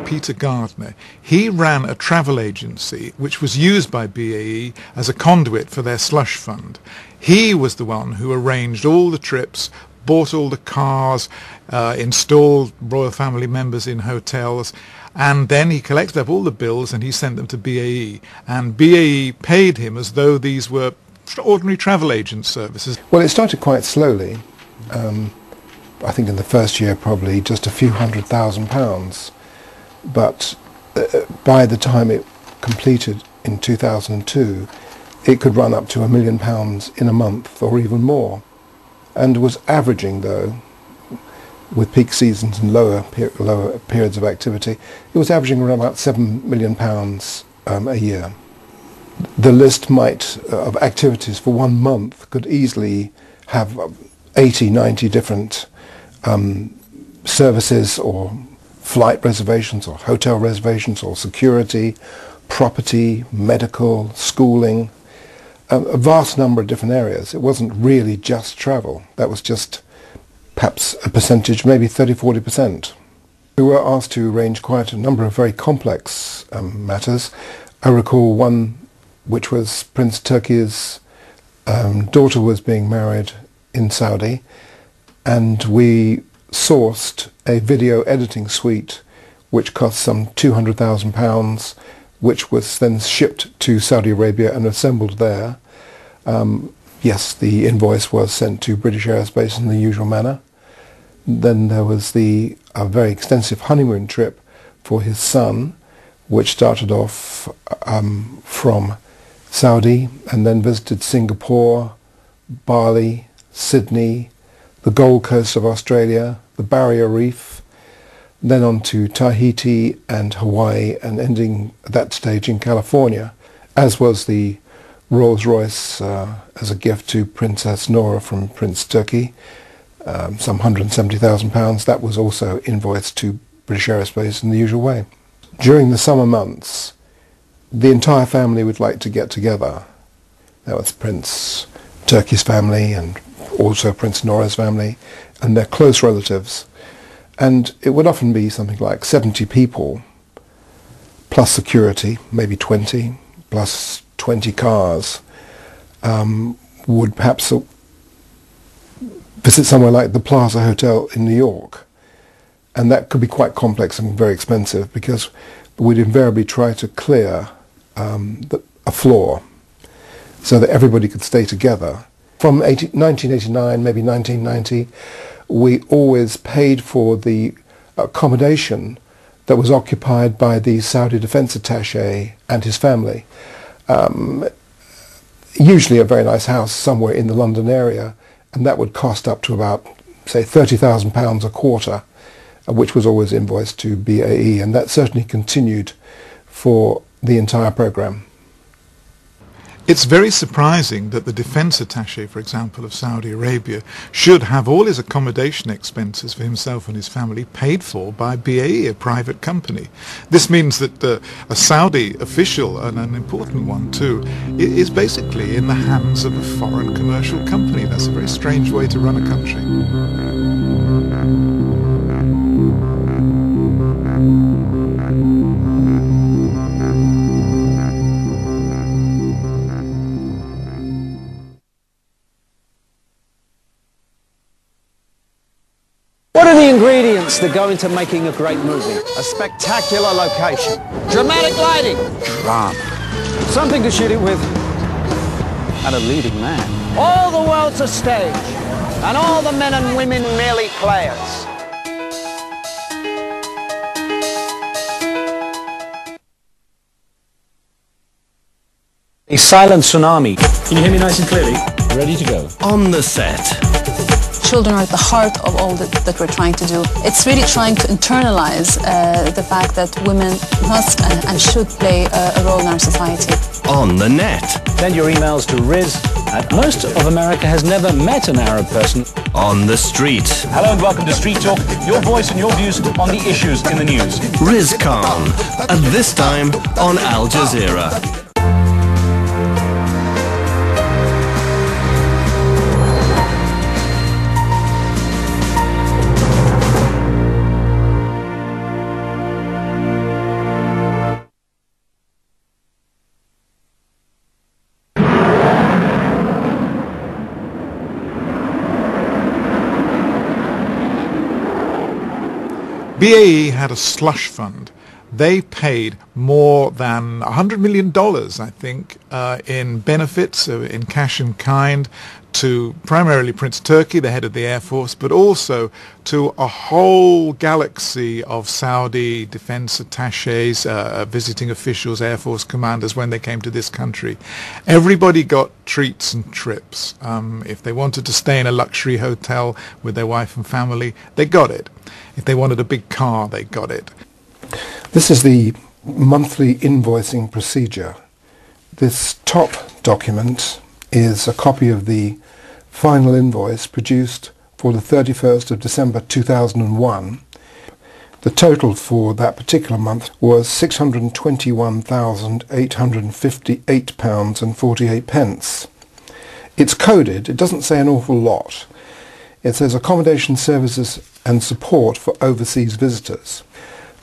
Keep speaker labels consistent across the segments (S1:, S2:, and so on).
S1: Peter Gardner. He ran a travel agency which was used by BAE as a conduit for their slush fund. He was the one who arranged all the trips, bought all the cars, installed royal family members in hotels, and then he collected up all the bills and he sent them to BAE. And BAE paid him as though these were ordinary travel agent services.
S2: Well, it started quite slowly. I think in the first year probably just a few £100,000, but by the time it completed in 2002 it could run up to £1 million in a month or even more, and was averaging, though, with peak seasons and lower periods of activity, it was averaging around about £7 million a year. The list of activities for 1 month could easily have 80, 90 different services or flight reservations or hotel reservations or security, property, medical, schooling, a vast number of different areas. It wasn't really just travel. That was just perhaps a percentage, maybe 30–40%. We were asked to arrange quite a number of very complex matters. I recall one which was Prince Turki's daughter was being married in Saudi, and we sourced a video editing suite which cost some £200,000, which was then shipped to Saudi Arabia and assembled there. Yes, the invoice was sent to British Aerospace in the usual manner. Then there was a very extensive honeymoon trip for his son, which started off from Saudi and then visited Singapore, Bali, Sydney, the Gold Coast of Australia, the Barrier Reef, then on to Tahiti and Hawaii, and ending at that stage in California, as was the Rolls-Royce as a gift to Princess Nora from Prince Turki, some £170,000. That was also invoiced to British Aerospace in the usual way. During the summer months, the entire family would like to get together. That was Prince Turki's family and also Prince Nora's family and their close relatives. And it would often be something like 70 people, plus security, maybe 20, plus 20 cars, would perhaps visit somewhere like the Plaza Hotel in New York. And that could be quite complex and very expensive, because we'd invariably try to clear a floor so that everybody could stay together. From 1989, maybe 1990, we always paid for the accommodation that was occupied by the Saudi defense attaché and his family. Usually a very nice house somewhere in the London area, and that would cost up to about, say, £30,000 a quarter, which was always invoiced to BAE, and that certainly continued for the entire programme.
S1: It's very surprising that the defence attaché, for example, of Saudi Arabia should have all his accommodation expenses for himself and his family paid for by BAE, a private company. This means that a Saudi official, and an important one too, is basically in the hands of a foreign commercial company. That's a very strange way to run a country.
S3: What are the ingredients that go into making a great movie? A spectacular location. Dramatic lighting.
S4: Drama.
S3: Something to shoot it with. And a leading man. All the world's a stage. And all the men and women merely players. A silent tsunami. Can you hear me nice and clearly? Ready to go.
S4: On the set.
S5: Children are at the heart of all that we're trying to do. It's really trying to internalize the fact that women must and should play a role in our society.
S4: On the net.
S3: Send your emails to Riz. Most of America has never met an Arab person.
S4: On the street.
S6: Hello and welcome to Street Talk, your voice and your views on the issues in the news.
S4: Riz Khan, and this time on Al Jazeera.
S1: BAE had a slush fund. They paid more than $100 million, I think, in benefits, in cash and kind, to primarily Prince Turki, the head of the Air Force, but also to a whole galaxy of Saudi defense attaches, visiting officials, Air Force commanders when they came to this country. Everybody got treats and trips. If they wanted to stay in a luxury hotel with their wife and family, they got it. If they wanted a big car, they got it.
S2: This is the monthly invoicing procedure. This top document is a copy of the final invoice produced for the 31st of December 2001. The total for that particular month was £621,858.48. It's coded. It doesn't say an awful lot. It says accommodation services and support for overseas visitors.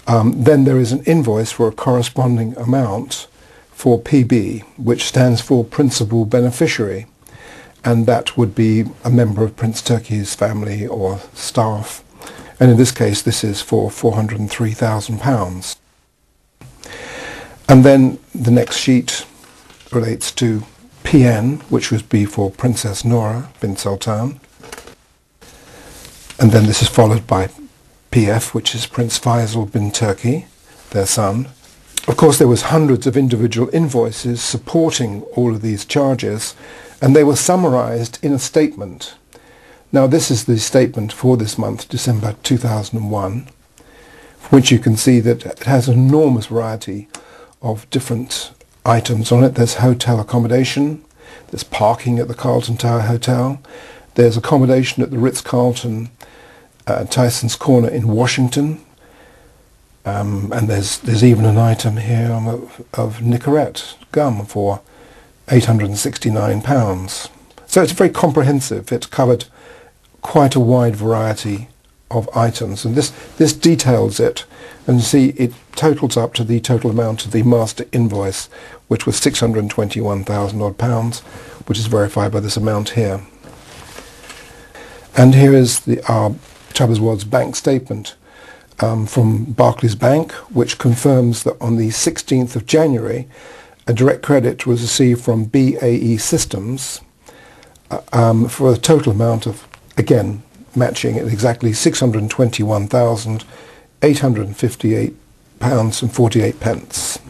S2: Then there is an invoice for a corresponding amount for PB, which stands for Principal Beneficiary, and that would be a member of Prince Turki's family or staff. And in this case, this is for £403,000. And then the next sheet relates to PN, which would be for Princess Noura bin Sultan. And then this is followed by PF, which is Prince Faisal bin Turki, their son. Of course, there was hundreds of individual invoices supporting all of these charges, and they were summarized in a statement. Now, this is the statement for this month, December 2001, which you can see that it has an enormous variety of different items on it. There's hotel accommodation, there's parking at the Carlton Tower Hotel, there's accommodation at the Ritz-Carlton Tyson's Corner in Washington, and there's even an item here of Nicorette gum for £869. So it's very comprehensive. It's covered quite a wide variety of items, and this details it, and you see it totals up to the total amount of the master invoice, which was £621,000 odd pounds, which is verified by this amount here. And here is our Chabas Ward's bank statement from Barclays Bank, which confirms that on the 16th of January, a direct credit was received from BAE Systems for a total amount of, again, matching at exactly £621,858.48.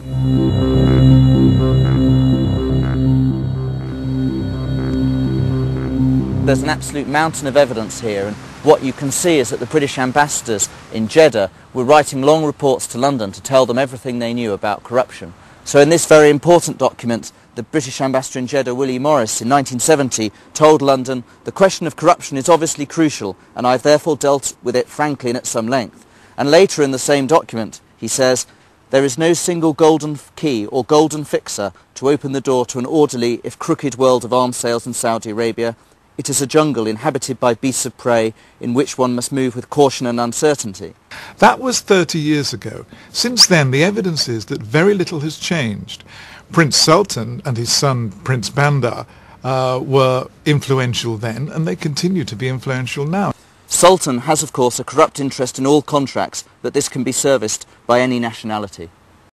S7: There's an absolute mountain of evidence here, and what you can see is that the British ambassadors in Jeddah were writing long reports to London to tell them everything they knew about corruption. So in this very important document, the British ambassador in Jeddah, Willie Morris, in 1970, told London, "The question of corruption is obviously crucial, and I've therefore dealt with it frankly and at some length." And later in the same document, he says, "There is no single golden key or golden fixer to open the door to an orderly, if crooked, world of arms sales in Saudi Arabia. It is a jungle inhabited by beasts of prey in which one must move with caution and uncertainty."
S1: That was 30 years ago. Since then, the evidence is that very little has changed. Prince Sultan and his son Prince Bandar were influential then, and they continue to be influential now.
S7: Sultan has, of course, a corrupt interest in all contracts, but this can be serviced by any nationality.